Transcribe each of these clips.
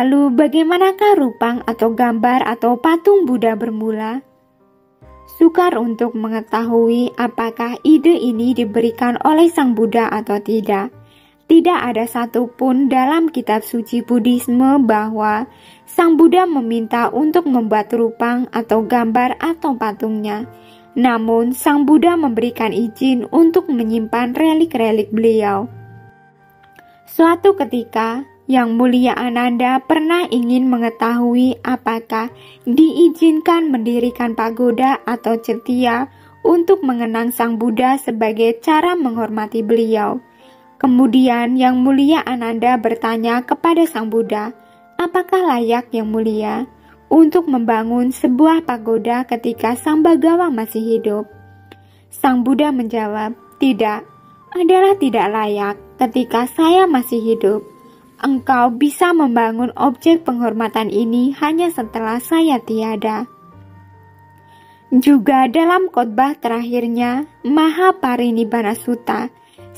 Lalu bagaimanakah rupang atau gambar atau patung Buddha bermula? Sukar untuk mengetahui apakah ide ini diberikan oleh Sang Buddha atau tidak. Tidak ada satupun dalam kitab suci Buddhisme bahwa Sang Buddha meminta untuk membuat rupang atau gambar atau patungnya. Namun, Sang Buddha memberikan izin untuk menyimpan relik-relik beliau. Suatu ketika, Yang Mulia Ananda pernah ingin mengetahui apakah diizinkan mendirikan pagoda atau cetia untuk mengenang Sang Buddha sebagai cara menghormati beliau. Kemudian Yang Mulia Ananda bertanya kepada Sang Buddha, apakah layak Yang Mulia untuk membangun sebuah pagoda ketika Sang Bagawa masih hidup? Sang Buddha menjawab, tidak, adalah tidak layak ketika saya masih hidup. Engkau bisa membangun objek penghormatan ini hanya setelah saya tiada. Juga dalam khotbah terakhirnya, Mahaparinibbana Sutta,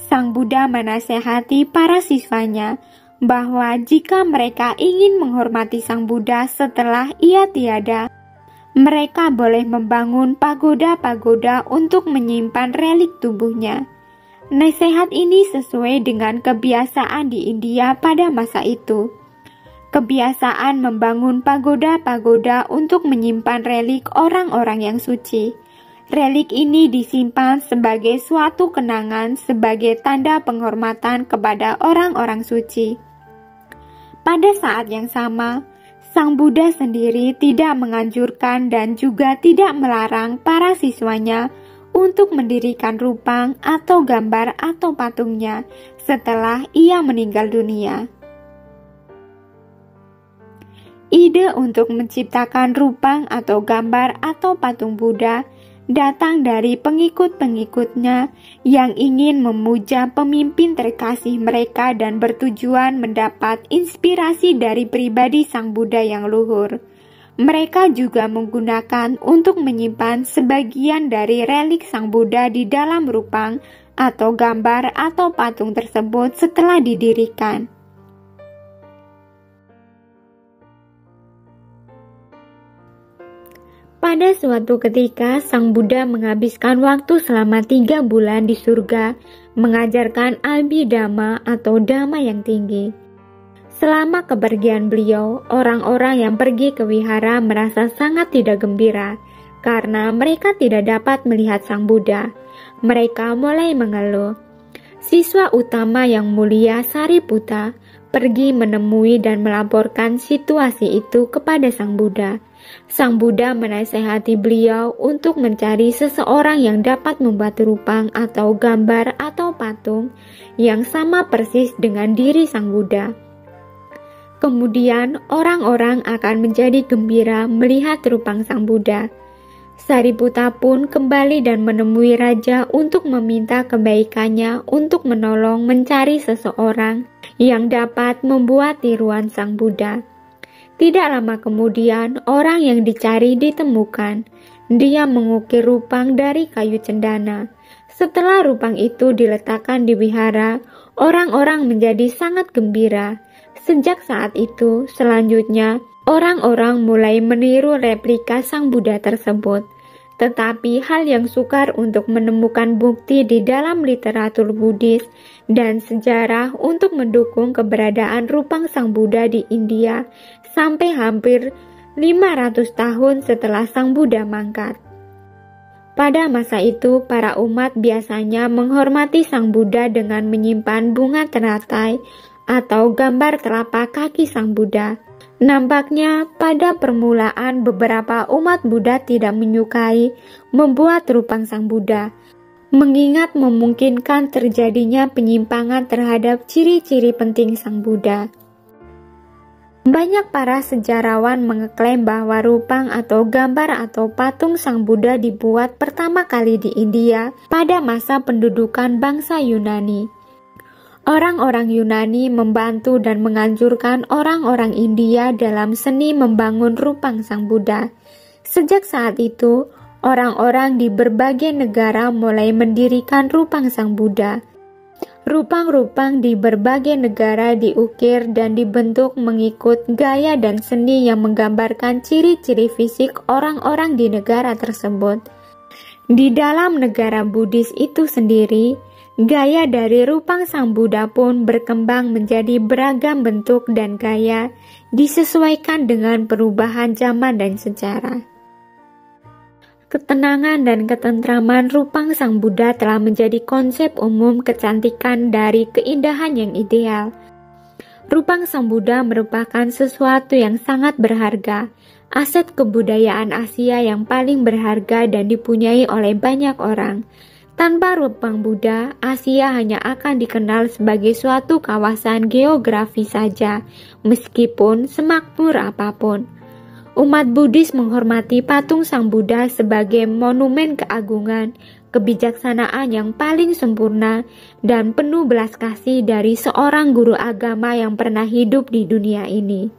Sang Buddha menasehati para siswanya bahwa jika mereka ingin menghormati Sang Buddha setelah ia tiada, mereka boleh membangun pagoda-pagoda untuk menyimpan relik tubuhnya. Nasihat ini sesuai dengan kebiasaan di India pada masa itu. Kebiasaan membangun pagoda-pagoda untuk menyimpan relik orang-orang yang suci. Relik ini disimpan sebagai suatu kenangan sebagai tanda penghormatan kepada orang-orang suci. Pada saat yang sama, Sang Buddha sendiri tidak menganjurkan dan juga tidak melarang para siswanya untuk mendirikan rupang atau gambar atau patungnya setelah ia meninggal dunia. Ide untuk menciptakan rupang atau gambar atau patung Buddha datang dari pengikut-pengikutnya yang ingin memuja pemimpin terkasih mereka dan bertujuan mendapat inspirasi dari pribadi Sang Buddha yang luhur. Mereka juga menggunakan untuk menyimpan sebagian dari relik Sang Buddha di dalam rupang atau gambar atau patung tersebut setelah didirikan. Pada suatu ketika, Sang Buddha menghabiskan waktu selama 3 bulan di surga mengajarkan Abhidhamma atau Dhamma yang tinggi. Selama kepergian beliau, orang-orang yang pergi ke wihara merasa sangat tidak gembira karena mereka tidak dapat melihat Sang Buddha. Mereka mulai mengeluh. Siswa utama Yang Mulia Sariputta pergi menemui dan melaporkan situasi itu kepada Sang Buddha. Sang Buddha menasihati beliau untuk mencari seseorang yang dapat membuat rupang atau gambar atau patung yang sama persis dengan diri Sang Buddha. Kemudian orang-orang akan menjadi gembira melihat rupang Sang Buddha. Sariputta pun kembali dan menemui raja untuk meminta kebaikannya untuk menolong mencari seseorang yang dapat membuat tiruan Sang Buddha. Tidak lama kemudian orang yang dicari ditemukan. Dia mengukir rupang dari kayu cendana. Setelah rupang itu diletakkan di wihara, orang-orang menjadi sangat gembira. Sejak saat itu, selanjutnya, orang-orang mulai meniru replika Sang Buddha tersebut. Tetapi hal yang sukar untuk menemukan bukti di dalam literatur Buddhis dan sejarah untuk mendukung keberadaan rupang Sang Buddha di India sampai hampir 500 tahun setelah Sang Buddha mangkat. Pada masa itu, para umat biasanya menghormati Sang Buddha dengan menyimpan bunga teratai atau gambar telapak kaki Sang Buddha. Nampaknya pada permulaan beberapa umat Buddha tidak menyukai membuat rupang Sang Buddha, mengingat memungkinkan terjadinya penyimpangan terhadap ciri-ciri penting Sang Buddha. Banyak para sejarawan mengeklaim bahwa rupang atau gambar atau patung Sang Buddha dibuat pertama kali di India pada masa pendudukan bangsa Yunani. Orang-orang Yunani membantu dan menganjurkan orang-orang India dalam seni membangun rupang Sang Buddha. Sejak saat itu, orang-orang di berbagai negara mulai mendirikan rupang Sang Buddha. Rupang-rupang di berbagai negara diukir dan dibentuk mengikut gaya dan seni yang menggambarkan ciri-ciri fisik orang-orang di negara tersebut. Di dalam negara Buddhis itu sendiri, gaya dari Rupang Sang Buddha pun berkembang menjadi beragam bentuk dan gaya, disesuaikan dengan perubahan zaman dan sejarah. Ketenangan dan ketentraman Rupang Sang Buddha telah menjadi konsep umum kecantikan dari keindahan yang ideal. Rupang Sang Buddha merupakan sesuatu yang sangat berharga, aset kebudayaan Asia yang paling berharga dan dipunyai oleh banyak orang. Tanpa Rupang Buddha, Asia hanya akan dikenal sebagai suatu kawasan geografi saja, meskipun semakmur apapun. Umat Buddhis menghormati patung Sang Buddha sebagai monumen keagungan, kebijaksanaan yang paling sempurna, dan penuh belas kasih dari seorang guru agama yang pernah hidup di dunia ini.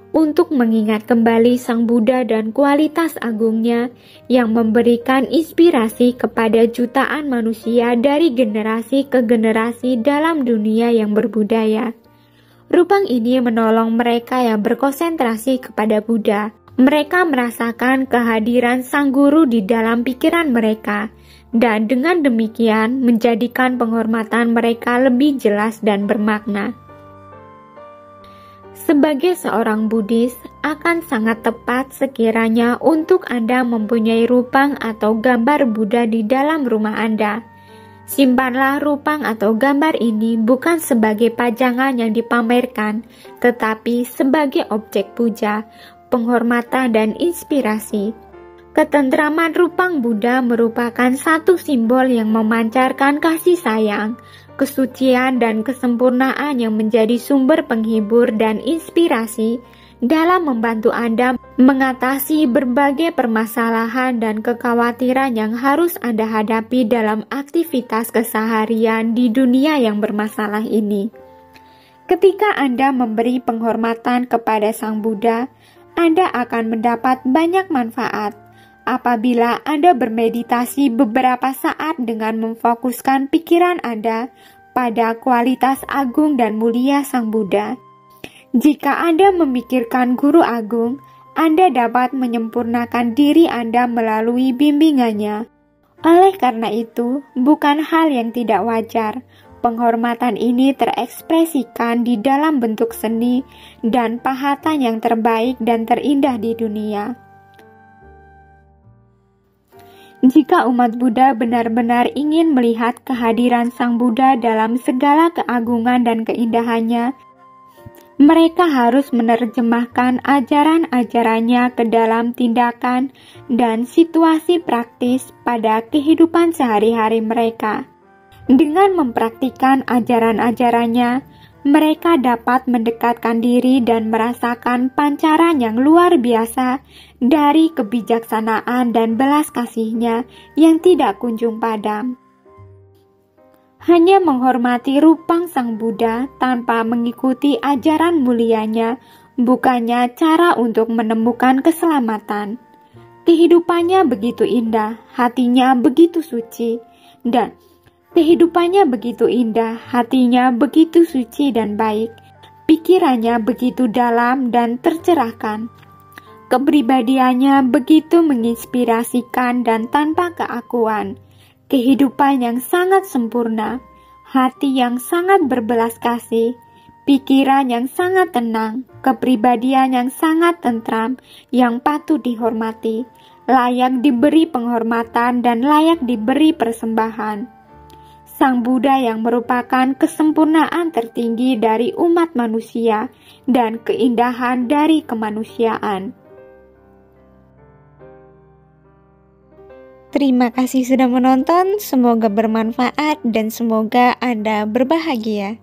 Untuk mengingat kembali Sang Buddha dan kualitas agungnya yang memberikan inspirasi kepada jutaan manusia dari generasi ke generasi dalam dunia yang berbudaya. Rupang ini menolong mereka yang berkonsentrasi kepada Buddha. Mereka merasakan kehadiran Sang Guru di dalam pikiran mereka, dan dengan demikian menjadikan penghormatan mereka lebih jelas dan bermakna. Sebagai seorang Buddhis, akan sangat tepat sekiranya untuk Anda mempunyai rupang atau gambar Buddha di dalam rumah Anda. Simpanlah rupang atau gambar ini bukan sebagai pajangan yang dipamerkan, tetapi sebagai objek puja, penghormatan, dan inspirasi. Ketentraman rupang Buddha merupakan satu simbol yang memancarkan kasih sayang, kesucian, dan kesempurnaan yang menjadi sumber penghibur dan inspirasi dalam membantu Anda mengatasi berbagai permasalahan dan kekhawatiran yang harus Anda hadapi dalam aktivitas keseharian di dunia yang bermasalah ini. Ketika Anda memberi penghormatan kepada Sang Buddha, Anda akan mendapat banyak manfaat. Apabila Anda bermeditasi beberapa saat dengan memfokuskan pikiran Anda pada kualitas agung dan mulia Sang Buddha. Jika Anda memikirkan Guru Agung, Anda dapat menyempurnakan diri Anda melalui bimbingannya. Oleh karena itu, bukan hal yang tidak wajar. Penghormatan ini terekspresikan di dalam bentuk seni dan pahatan yang terbaik dan terindah di dunia. Jika umat Buddha benar-benar ingin melihat kehadiran Sang Buddha dalam segala keagungan dan keindahannya, mereka harus menerjemahkan ajaran-ajarannya ke dalam tindakan dan situasi praktis pada kehidupan sehari-hari mereka. Dengan mempraktikkan ajaran-ajarannya, mereka dapat mendekatkan diri dan merasakan pancaran yang luar biasa dari kebijaksanaan dan belas kasihnya yang tidak kunjung padam. Hanya menghormati rupang Sang Buddha tanpa mengikuti ajaran mulianya bukannya cara untuk menemukan keselamatan. Kehidupannya begitu indah, hatinya begitu suci, dan baik. Pikirannya begitu dalam dan tercerahkan. Kepribadiannya begitu menginspirasikan dan tanpa keakuan. Kehidupan yang sangat sempurna, hati yang sangat berbelas kasih, pikiran yang sangat tenang, kepribadian yang sangat tentram, yang patut dihormati, layak diberi penghormatan dan layak diberi persembahan. Sang Buddha yang merupakan kesempurnaan tertinggi dari umat manusia dan keindahan dari kemanusiaan. Terima kasih sudah menonton, semoga bermanfaat dan semoga Anda berbahagia.